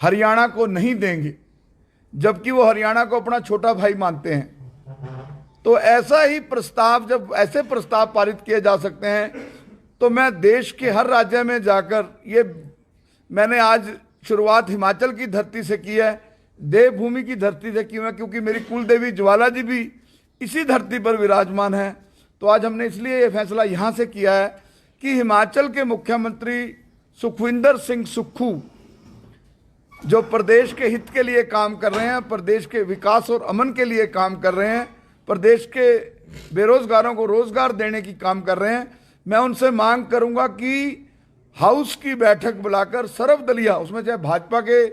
हरियाणा को नहीं देंगे, जबकि वो हरियाणा को अपना छोटा भाई मानते हैं। तो ऐसा ही प्रस्ताव, जब ऐसे प्रस्ताव पारित किए जा सकते हैं, तो मैं देश के हर राज्य में जाकर, ये मैंने आज शुरुआत हिमाचल की धरती से की है, देवभूमि की धरती से की है, क्योंकि मेरी कुल देवी ज्वाला जी भी इसी धरती पर विराजमान है। तो आज हमने इसलिए ये फैसला यहाँ से किया है कि हिमाचल के मुख्यमंत्री सुखविंदर सिंह सुक्खू, जो प्रदेश के हित के लिए काम कर रहे हैं, प्रदेश के विकास और अमन के लिए काम कर रहे हैं, प्रदेश के बेरोजगारों को रोजगार देने की काम कर रहे हैं, मैं उनसे मांग करूंगा कि हाउस की बैठक बुलाकर सर्वदलीय, उसमें चाहे भाजपा के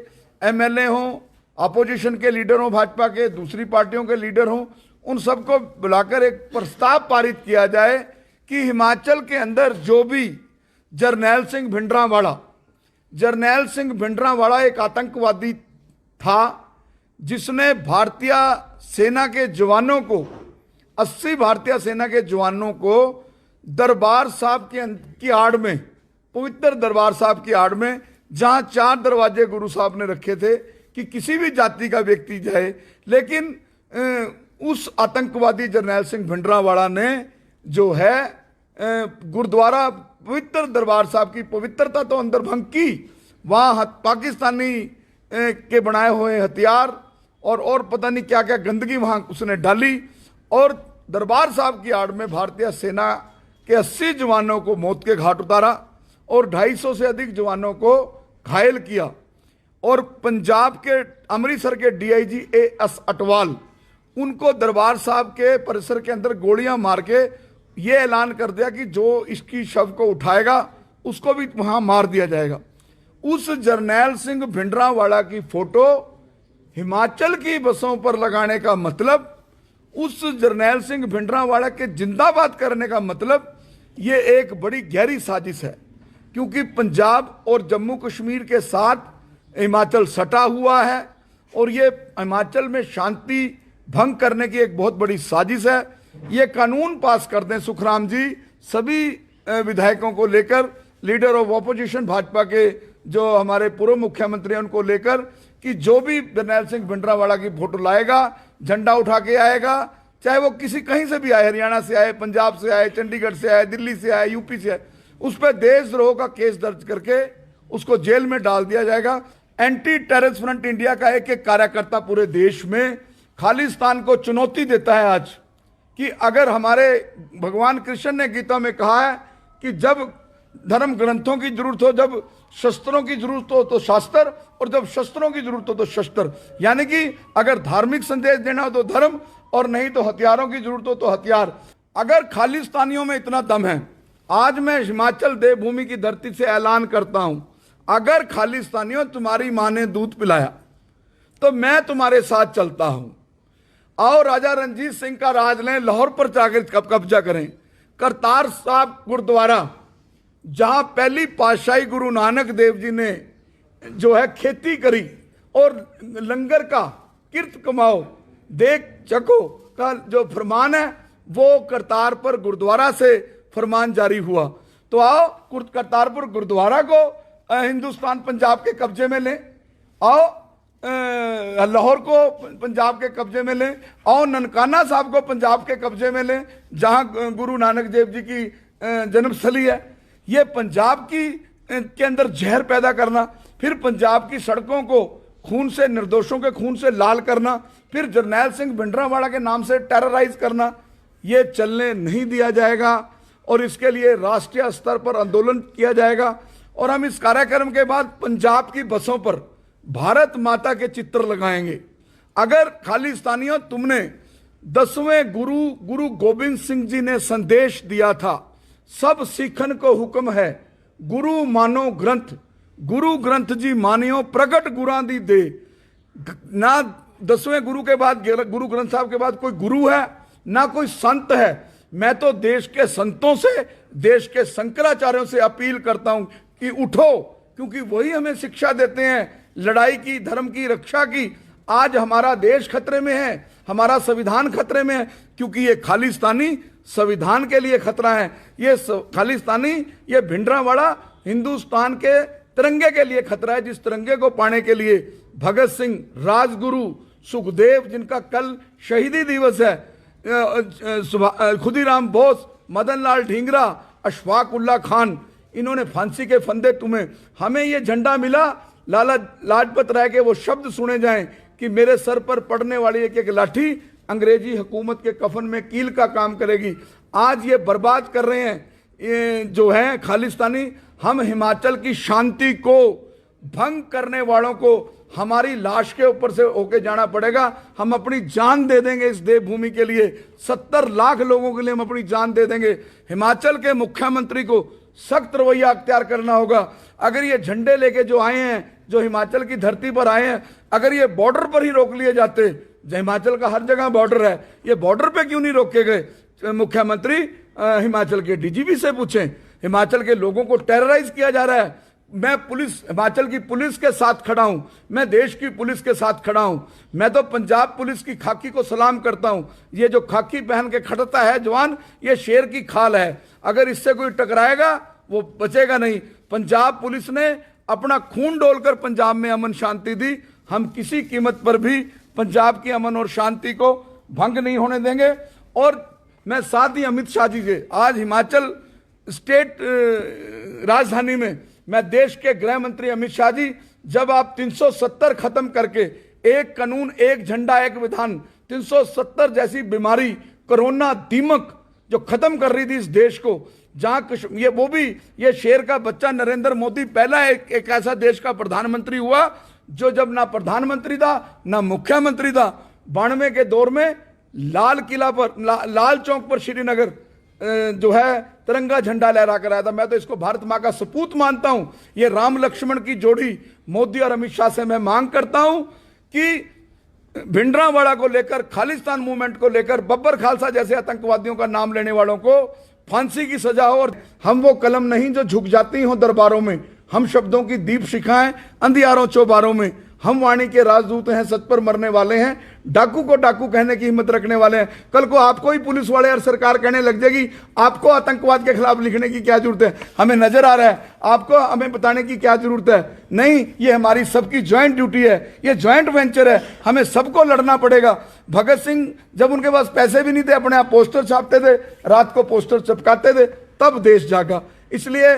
एमएलए हों, अपोजिशन के लीडर हों, भाजपा के दूसरी पार्टियों के लीडर हों, उन सबको बुलाकर एक प्रस्ताव पारित किया जाए कि हिमाचल के अंदर जो भी जरनैल सिंह भिंडरांवाला एक आतंकवादी था, जिसने भारतीय सेना के जवानों को, 80 भारतीय सेना के जवानों को दरबार साहब की आड़ में, पवित्र दरबार साहब की आड़ में, जहां 4 दरवाजे गुरु साहब ने रखे थे कि किसी भी जाति का व्यक्ति जाए, लेकिन उस आतंकवादी जरनैल सिंह भिंडरांवाला ने जो है गुरुद्वारा पवित्र दरबार साहब की पवित्रता तो अंदर भंग की, वहां पाकिस्तानी के बनाए हुए हथियार और पता नहीं क्या क्या गंदगी वहां उसने डाली, और दरबार साहब की आड़ में भारतीय सेना के 80 जवानों को मौत के घाट उतारा और 250 से अधिक जवानों को घायल किया। और पंजाब के अमृतसर के डीआईजी एएस अटवाल, उनको दरबार साहब के परिसर के अंदर गोलियां मार के ये ऐलान कर दिया कि जो इसकी शव को उठाएगा उसको भी वहां मार दिया जाएगा। उस जरनैल सिंह भिंडरांवाला की फोटो हिमाचल की बसों पर लगाने का मतलब, उस जरनैल सिंह भिंडरांवाला के जिंदाबाद करने का मतलब, ये एक बड़ी गहरी साजिश है, क्योंकि पंजाब और जम्मू कश्मीर के साथ हिमाचल सटा हुआ है और ये हिमाचल में शांति भंग करने की एक बहुत बड़ी साजिश है। ये कानून पास कर दें सुखराम जी, सभी विधायकों को लेकर, लीडर ऑफ ऑपोजिशन भाजपा के जो हमारे पूर्व मुख्यमंत्री हैं उनको लेकर, कि जो भी जरनैल सिंह भिंडरांवाला की फोटो लाएगा, झंडा उठा के आएगा, चाहे वो किसी कहीं से भी आए, हरियाणा से आए, पंजाब से आए, चंडीगढ़ से आए, दिल्ली से आए, यूपी से आए, उस पर देशद्रोह का केस दर्ज करके उसको जेल में डाल दिया जाएगा। एंटी टेररिस्ट फ्रंट इंडिया का एक एक कार्यकर्ता पूरे देश में खालिस्तान को चुनौती देता है आज, कि अगर हमारे भगवान कृष्ण ने गीता में कहा है कि जब धर्म ग्रंथों की जरूरत हो, जब शस्त्रों की जरूरत हो तो शास्त्र, और जब शस्त्रों की जरूरत हो तो शस्त्र, यानी कि अगर धार्मिक संदेश देना हो तो धर्म, और नहीं तो हथियारों की जरूरत हो तो हथियार। अगर खालिस्तानियों में इतना दम है, आज मैं हिमाचल देवभूमि की धरती से ऐलान करता हूं, अगर खालिस्तानियों तुम्हारी मां ने दूध पिलाया तो मैं तुम्हारे साथ चलता हूं। आओ राजा रणजीत सिंह का राज लें, लाहौर पर जाकर कब्जा करें, करतार साहब गुरुद्वारा, जहां पहली पातशाही गुरु नानक देव जी ने जो है खेती करी और लंगर का किरत कमाओ देख चको का जो फरमान है, वो करतारपुर गुरुद्वारा से फरमान जारी हुआ। तो आओ करतारपुर गुरुद्वारा को हिंदुस्तान पंजाब के कब्जे में लें, आओ लाहौर को पंजाब के कब्जे में लें, आओ ननकाना साहब को पंजाब के कब्जे में लें, जहां गुरु नानक देव जी की जन्मस्थली है। ये पंजाब के अंदर जहर पैदा करना, फिर पंजाब की सड़कों को खून से, निर्दोषों के खून से लाल करना, फिर जरनैल सिंह भिंडरांवाला के नाम से टेरराइज करना, ये चलने नहीं दिया जाएगा और इसके लिए राष्ट्रीय स्तर पर आंदोलन किया जाएगा। और हम इस कार्यक्रम के बाद पंजाब की बसों पर भारत माता के चित्र लगाएंगे। अगर खालिस्तानियों, तुमने 10वें गुरु गोबिंद सिंह जी ने संदेश दिया था, सब सिखन को हुक्म है गुरु मानो ग्रंथ, गुरु ग्रंथ जी मानियो प्रगट गुरां दी दे। ना 10वें गुरु के बाद, गुरु ग्रंथ साहब के बाद कोई गुरु है, ना कोई संत है। मैं तो देश के संतों से, देश के शंकराचार्यों से अपील करता हूं कि उठो, क्योंकि वही हमें शिक्षा देते हैं लड़ाई की, धर्म की, रक्षा की। आज हमारा देश खतरे में है, हमारा संविधान खतरे में है, क्योंकि ये खालिस्तानी संविधान के लिए खतरा है। ये खालिस्तानी, ये भिंडरांवाला हिंदुस्तान के तिरंगे के लिए खतरा है, जिस तिरंगे को पाने के लिए भगत सिंह, राजगुरु, सुखदेव, जिनका कल शहीदी दिवस है, खुदीराम बोस, मदन लाल ढींगरा, अशफाक उल्ला खान, इन्होंने फांसी के फंदे तुम्हें, हमें ये झंडा मिला, लाला लाजपत राय के वो शब्द सुने जाएं कि मेरे सर पर पड़ने वाली एक एक लाठी अंग्रेजी हुकूमत के कफन में कील का काम करेगी। आज ये बर्बाद कर रहे हैं ये जो है खालिस्तानी। हम हिमाचल की शांति को भंग करने वालों को हमारी लाश के ऊपर से होके जाना पड़ेगा। हम अपनी जान दे देंगे इस देवभूमि के लिए, 70 लाख लोगों के लिए हम अपनी जान दे देंगे। हिमाचल के मुख्यमंत्री को सख्त रवैया अख्तियार करना होगा। अगर ये झंडे लेके जो आए हैं, जो हिमाचल की धरती पर आए हैं, अगर ये बॉर्डर पर ही रोक लिए जाते, हिमाचल का हर जगह बॉर्डर है, ये बॉर्डर पे क्यों नहीं रोके गए? मुख्यमंत्री हिमाचल के डीजीपी से पूछें। हिमाचल के लोगों को टेरराइज किया जा रहा है। मैं हिमाचल की पुलिस के साथ खड़ा हूं, मैं देश की पुलिस के साथ खड़ा हूं। मैं तो पंजाब पुलिस की खाकी को सलाम करता हूं। ये जो खाकी पहन के खड़ता है जवान, ये शेर की खाल है। अगर इससे कोई टकराएगा वो बचेगा नहीं। पंजाब पुलिस ने अपना खून डोलकर पंजाब में अमन शांति दी। हम किसी कीमत पर भी पंजाब की अमन और शांति को भंग नहीं होने देंगे। और मैं साथ ही अमित शाह जी के, आज हिमाचल स्टेट राजधानी में मैं देश के गृह मंत्री अमित शाह जी, जब आप 370 खत्म करके एक कानून, एक झंडा, एक विधान, 370 जैसी बीमारी, कोरोना, दीमक जो खत्म कर रही थी इस देश को, जहां ये वो भी ये शेर का बच्चा नरेंद्र मोदी पहला एक ऐसा देश का प्रधानमंत्री हुआ जो जब ना प्रधानमंत्री था ना मुख्यमंत्री था, 92 के दौर में लाल किला पर, लाल चौक पर श्रीनगर जो है तिरंगा झंडा लहरा कर आया था। मैं तो इसको भारत मां का सपूत मानता हूं। ये राम लक्ष्मण की जोड़ी मोदी और अमित शाह से मैं मांग करता हूं कि भिंडरावाड़ा को लेकर, खालिस्तान मूवमेंट को लेकर, बब्बर खालसा जैसे आतंकवादियों का नाम लेने वालों को फांसी की सजा हो। और हम वो कलम नहीं जो झुक जाती हो दरबारों में। हम शब्दों की दीप शिखाएं अंधियारों चौबारों में। हम वाणी के राजदूत हैं, सच पर मरने वाले हैं, डाकू को डाकू कहने की हिम्मत रखने वाले हैं। कल को आपको ही पुलिस वाले और सरकार कहने लग जाएगी, आपको आतंकवाद के खिलाफ लिखने की क्या जरूरत है? हमें नजर आ रहा है, आपको हमें बताने की क्या जरूरत है? नहीं, ये हमारी सबकी ज्वाइंट ड्यूटी है, ये ज्वाइंट वेंचर है, हमें सबको लड़ना पड़ेगा। भगत सिंह जब उनके पास पैसे भी नहीं थे, अपने आप पोस्टर छापते थे, रात को पोस्टर चिपकाते थे, तब देश जागा। इसलिए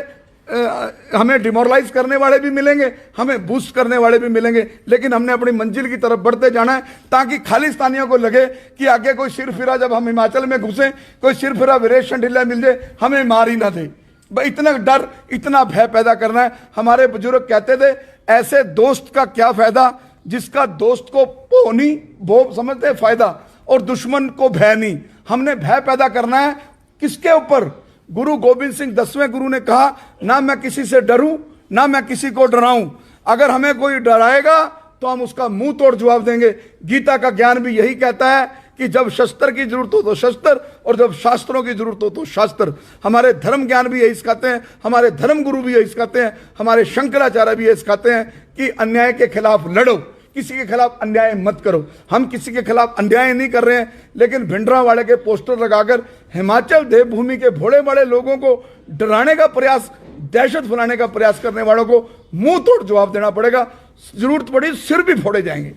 हमें डिमोरलाइज करने वाले भी मिलेंगे, हमें बूस्ट करने वाले भी मिलेंगे, लेकिन हमने अपनी मंजिल की तरफ बढ़ते जाना है, ताकि खालिस्तानियों को लगे कि आगे कोई सिरफिरा, जब हम हिमाचल में घुसे, कोई सिरफिरा वीरेश ढिल्ला मिल जाए, हमें मार ही ना दे। इतना डर, इतना भय पैदा करना है। हमारे बुजुर्ग कहते थे, ऐसे दोस्त का क्या फायदा जिसका दोस्त को पो नहीं, वो समझते फायदा, और दुश्मन को भय नहीं। हमने भय पैदा करना है किसके ऊपर? गुरु गोविंद सिंह 10वें गुरु ने कहा, ना मैं किसी से डरूं, ना मैं किसी को डराऊं। अगर हमें कोई डराएगा तो हम उसका मुंह तोड़ जवाब देंगे। गीता का ज्ञान भी यही कहता है कि जब शस्त्र की जरूरत हो तो शस्त्र, और जब शास्त्रों की जरूरत हो तो शास्त्र। हमारे धर्म ज्ञान भी यही सिखाते हैं, हमारे धर्म गुरु भी यही सिखाते हैं, हमारे शंकराचार्य भी यही सिखाते हैं कि अन्याय के खिलाफ लड़ो, किसी के खिलाफ अन्याय मत करो। हम किसी के खिलाफ अन्याय नहीं कर रहे हैं, लेकिन भिंडरावाड़े के पोस्टर लगाकर हिमाचल देवभूमि के भोले बड़े लोगों को डराने का प्रयास, दहशत फैलाने का प्रयास करने वालों को मुंह तोड़ जवाब देना पड़ेगा। जरूरत पड़ी सिर भी फोड़े जाएंगे।